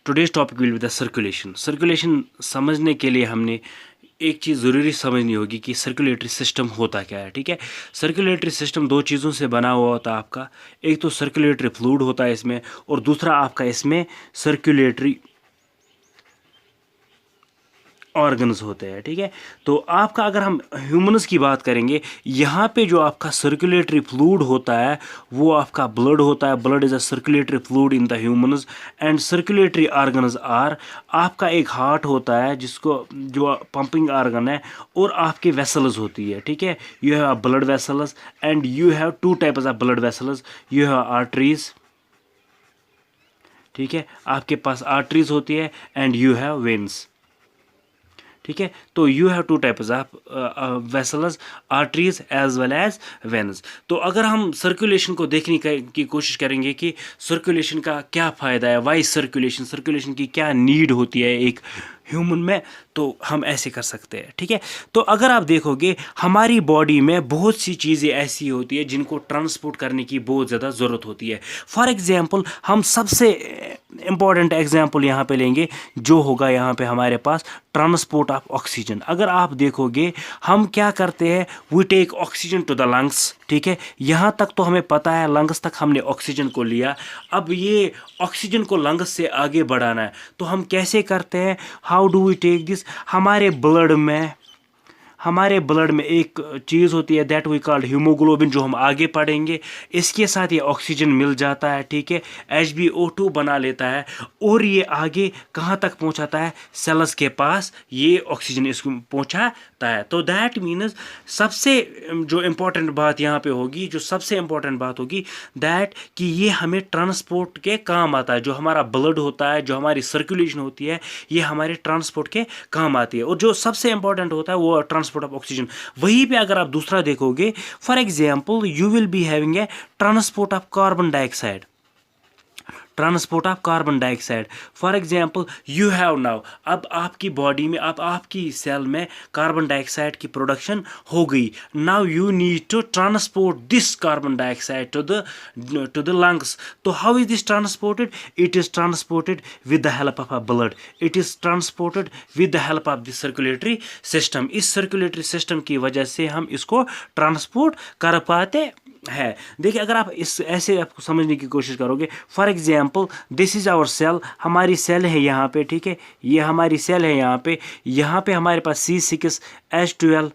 Today's topic will be the circulation. Circulation समझने के लिए हमने एक चीज़ ज़रूरी समझनी होगी कि सर्कुलेटरी सिस्टम होता क्या है। ठीक है, सर्कुलेटरी सिस्टम दो चीज़ों से बना हुआ होता है आपका। एक तो सर्कुलेटरी फ्लूइड होता है इसमें, और दूसरा आपका इसमें सर्कुलेटरी ऑर्गन्स होते हैं। ठीक है, तो आपका अगर हम ह्यूमन्स की बात करेंगे, यहाँ पे जो आपका सर्कुलेटरी फ्लूइड होता है वो आपका ब्लड होता है। Blood is a circulatory fluid in the humans and circulatory organs are, आपका एक हार्ट होता है जिसको जो पंपिंग ऑर्गन है, और आपके वेसल्स होती है। ठीक है, you have blood vessels and you have two types of blood vessels, you have arteries. ठीक है, आपके पास आर्टरीज होती है एंड यू हैव वेन्स। ठीक है, तो you have two types of vessels, arteries as well as veins. तो अगर हम सर्कुलेशन को देखने की कोशिश करेंगे कि सर्कुलेशन का क्या फ़ायदा है, वाई सर्कुलेशन, सर्कुलेशन की क्या नीड होती है एक ह्यूमन में, तो हम ऐसे कर सकते हैं। ठीक है, तो अगर आप देखोगे हमारी बॉडी में बहुत सी चीज़ें ऐसी होती है जिनको ट्रांसपोर्ट करने की बहुत ज़्यादा ज़रूरत होती है। फॉर एग्जांपल हम सबसे इम्पॉर्टेंट एग्जांपल यहाँ पे लेंगे, जो होगा यहाँ पे हमारे पास ट्रांसपोर्ट ऑफ ऑक्सीजन। अगर आप देखोगे हम क्या करते हैं, we take oxygen to the lungs. ठीक है, यहाँ तक तो हमें पता है, लंग्स तक हमने ऑक्सीजन को लिया। अब ये ऑक्सीजन को लंग्स से आगे बढ़ाना है, तो हम कैसे करते हैं, how do we take this. हमारे ब्लड में एक चीज़ होती है दैट वी कॉल्ड हीमोग्लोबिन, जो हम आगे पढ़ेंगे। इसके साथ ये ऑक्सीजन मिल जाता है। ठीक है, HbO2 बना लेता है, और ये आगे कहाँ तक पहुँचाता है, सेल्स के पास ये ऑक्सीजन इसको पहुँचाता है। तो दैट मीन्स सबसे जो इम्पोर्टेंट बात यहाँ पे होगी, जो सबसे इम्पोर्टेंट बात होगी दैट कि ये हमें ट्रांसपोर्ट के काम आता है। जो हमारा ब्लड होता है, जो हमारी सर्कुलेशन होती है, ये हमारे ट्रांसपोर्ट के काम आती है। और जो सबसे इम्पोर्टेंट होता है वो ट्रांसपोर्ट ऑफ ऑक्सीजन। वहीं पे अगर आप दूसरा देखोगे, for example you will be having a transport of carbon dioxide, transport of carbon dioxide. For example you have now, अब आपकी बॉडी में, अब आपकी सेल में कार्बन डाइऑक्साइड की प्रोडक्शन हो गई। Now you need to transport this carbon dioxide to the lungs. तो how is this transported, it is transported with the help of a blood, it is transported with the help of the circulatory system. इस circulatory system की वजह से हम इसको transport कर पाते है। देखिए, अगर आप इस ऐसे आपको समझने की कोशिश करोगे, for example this is our cell, हमारी सेल है यहाँ पे। ठीक है, ये हमारी सेल है यहाँ पे हमारे पास C6H12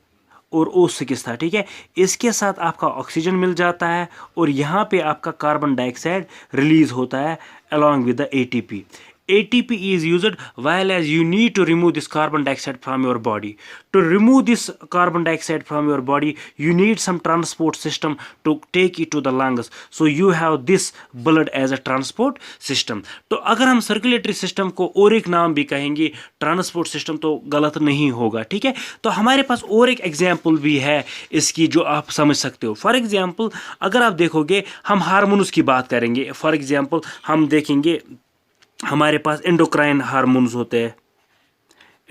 और O6 था। ठीक है, इसके साथ आपका ऑक्सीजन मिल जाता है, और यहाँ पे आपका कार्बन डाइऑक्साइड रिलीज होता है along with the ATP. ATP is used while as you need to remove this carbon dioxide from your body. To remove this carbon dioxide from your body, you need some transport system to take it to the lungs. So you have this blood as a transport system. तो अगर हम circulatory system को और एक नाम भी कहेंगे transport system, तो गलत नहीं होगा। ठीक है, तो हमारे पास और एक एग्जाम्पल भी है इसकी, जो आप समझ सकते हो। फॉर एग्जाम्पल अगर आप देखोगे, हम हार्मोन्स की बात करेंगे। फॉर एग्जाम्पल हम देखेंगे हमारे पास एंडोक्राइन हार्मोन्स होते हैं,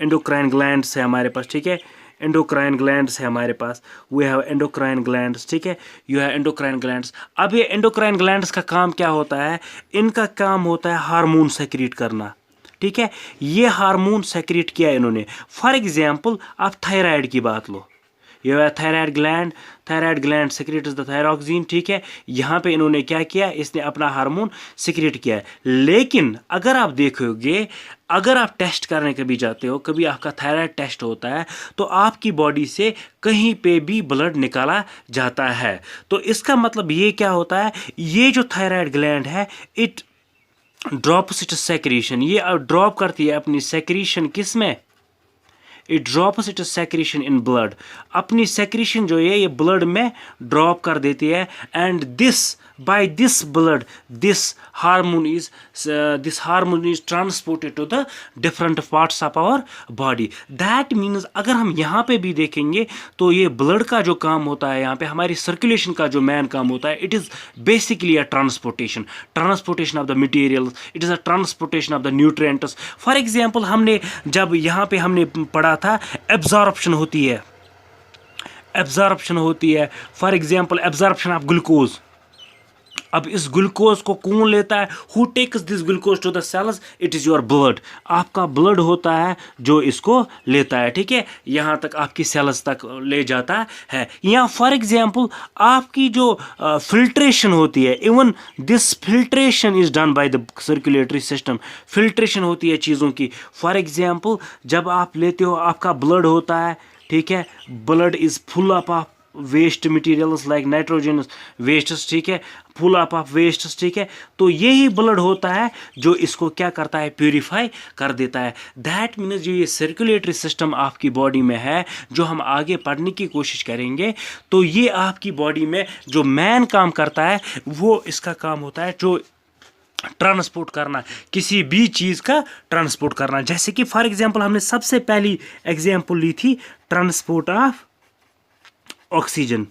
एंडोक्राइन ग्लैंड्स है हमारे पास। ठीक है, एंडोक्राइन ग्लैंड्स है हमारे पास, वी हैव एंडोक्राइन ग्लैंड्स। ठीक है, यू हैव एंडोक्राइन ग्लैंड्स। अब ये एंडोक्राइन ग्लैंड्स का काम क्या होता है, इनका काम होता है हार्मोन सेक्रेट करना। ठीक है, ये हार्मोन सेक्रेट किया इन्होंने। फॉर एग्जाम्पल आप थायराइड की बात लो, ये है thyroid gland secretes the thyroxine. ठीक है, यहाँ पे इन्होंने क्या किया, इसने अपना हार्मोन सिक्रेट किया है। लेकिन अगर आप देखोगे, अगर आप टेस्ट करने कभी जाते हो, कभी आपका थायराइड टेस्ट होता है, तो आपकी बॉडी से कहीं पे भी ब्लड निकाला जाता है। तो इसका मतलब ये क्या होता है, ये जो थायराइड ग्लैंड है, इट ड्रॉप्स इट्स सेक्रेशन, ये ड्रॉप करती है अपनी सेक्रेशन किस में, it drops it secretion in blood. अपनी सेक्रेशन जो है ये ब्लड में ड्रॉप कर देती है, and this by this blood this hormone is transported to the different parts of our body. That means अगर हम यहाँ पे भी देखेंगे, तो ये ब्लड का जो काम होता है, यहाँ पे हमारी सर्कुलेशन का जो मेन काम होता है, it is basically a transportation of the materials, it is a transportation of the nutrients. For example हमने जब यहाँ पे हमने पढ़ा था, एब्जॉर्प्शन होती है। For example absorption of glucose, अब इस ग्लूकोज को कौन लेता है? Who takes this glucose to the cells? It is your blood. आपका ब्लड होता है जो इसको लेता है, ठीक है, यहाँ तक आपकी सेल्स तक ले जाता है। यहाँ फॉर एग्जांपल आपकी जो फिल्ट्रेशन होती है, even this filtration is done by the circulatory system. Filtration होती है चीज़ों की। फॉर एग्जांपल जब आप लेते हो, आपका ब्लड होता है, ठीक है, blood is full of waste materials like nitrogen wastes, ठीक है, फुल ऑफ वेस्ट्स, ठीक है, तो यही ब्लड होता है जो इसको क्या करता है? प्यूरिफाई कर देता है। दैट मीन्स जो ये सर्कुलेटरी सिस्टम आपकी बॉडी में है, जो हम आगे पढ़ने की कोशिश करेंगे, तो ये आपकी बॉडी में जो मैन काम करता है, वो इसका काम होता है जो ट्रांसपोर्ट करना, किसी भी चीज़ का ट्रांसपोर्ट करना। जैसे कि फॉर एग्जांपल हमने सबसे पहली एग्जांपल ली थी ट्रांसपोर्ट ऑफ ऑक्सीजन,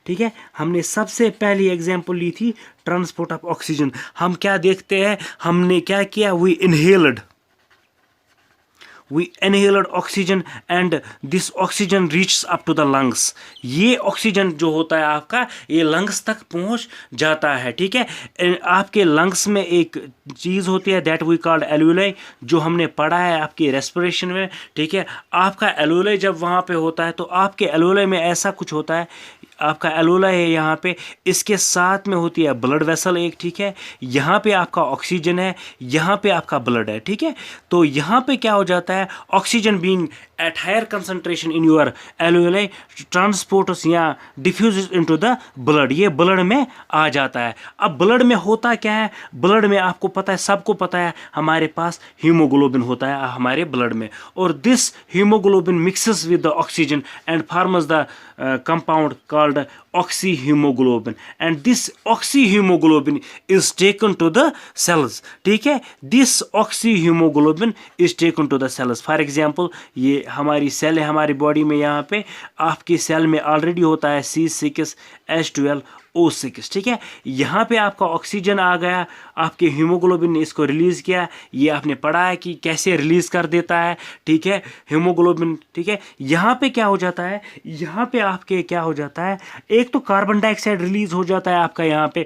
ठीक है, हमने सबसे पहली एग्जांपल ली थी ट्रांसपोर्ट ऑफ ऑक्सीजन। हम क्या देखते हैं, हमने क्या किया? we inhaled oxygen and this oxygen reaches up to the lungs। ये ऑक्सीजन जो होता है आपका, ये लंग्स तक पहुंच जाता है, ठीक है। आपके लंग्स में एक चीज़ होती है दैट वी कॉल्ड एल्वियोलाई, जो हमने पढ़ा है आपकी रेस्पिरेशन में, ठीक है। आपका एल्वियोलाई जब वहाँ पे होता है, तो आपके एल्वियोलाई में ऐसा कुछ होता है, आपका एल्वियोलाई है यहाँ पे, इसके साथ में होती है ब्लड वेसल एक, ठीक है, यहाँ पे आपका ऑक्सीजन है, यहाँ पे आपका ब्लड है, ठीक है। तो यहाँ पे क्या हो जाता है? Oxygen being at higher concentration in your alveoli transports या डिफ्यूज इनटू द ब्लड, ये ब्लड में आ जाता है। अब ब्लड में होता क्या है? ब्लड में आपको पता है, सबको पता है, हमारे पास हीमोग्लोबिन होता है हमारे ब्लड में, और this haemoglobin mixes with the oxygen and forms the compound called oxyhemoglobin, and this oxyhemoglobin is taken to the cells, ठीक है। this oxyhemoglobin is taken to the cells। For example ये हमारी cell है हमारी body में, यहाँ पे आपकी सेल में ऑलरेडी होता है C6H12O6, ठीक है। यहाँ पे आपका ऑक्सीजन आ गया, आपके हीमोग्लोबिन ने इसको रिलीज़ किया, ये आपने पढ़ा है कि कैसे रिलीज़ कर देता है, ठीक है, हीमोग्लोबिन, ठीक है। यहाँ पे क्या हो जाता है? यहाँ पे आपके क्या हो जाता है? एक तो कार्बन डाइऑक्साइड रिलीज़ हो जाता है आपका यहाँ पे,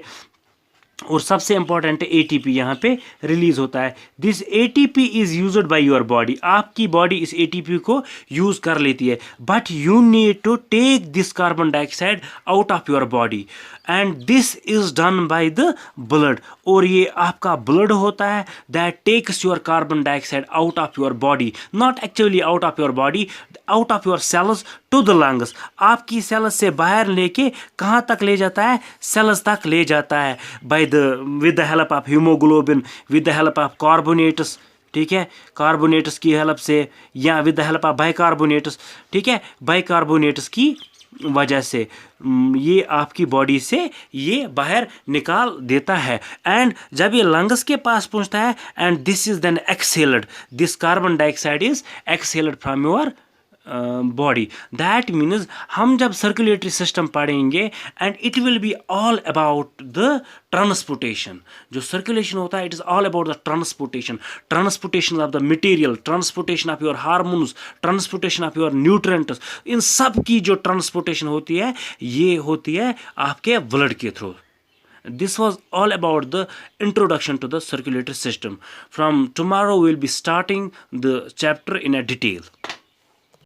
और सबसे इंपॉर्टेंट एटीपी यहाँ पे रिलीज होता है। This ATP is used by your body, आपकी बॉडी इस एटीपी को यूज कर लेती है, but you need to take this carbon dioxide out of your body, and this is done by the blood, और ये आपका ब्लड होता है that takes your carbon dioxide out of your body, not actually out of your body, out of your cells to the lungs. आपकी cells से बाहर लेके कहाँ तक ले जाता है? सेल्स तक ले जाता है with the help of hemoglobin, with the help of carbonates, ठीक है, कार्बोनेट्स की हेल्प से, या with the help of bicarbonates, ठीक है, बाइकार्बोनेट्स की वजह से ये आपकी बॉडी से ये बाहर निकाल देता है, एंड जब ये लंग्स के पास पहुंचता है, and this is then exhaled, this carbon dioxide is exhaled from your body. That means हम जब सर्कुलेटरी सिस्टम पढ़ेंगे, and it will be all about the transportation. जो सर्कुलेशन होता है, it is all about the transportation of the material, transportation of your hormones, transportation of your nutrients, इन सब की जो ट्रांसपोर्टेशन होती है, ये होती है आपके ब्लड के through. This was all about the introduction to the circulatory system. From tomorrow we will be starting the chapter in a detail.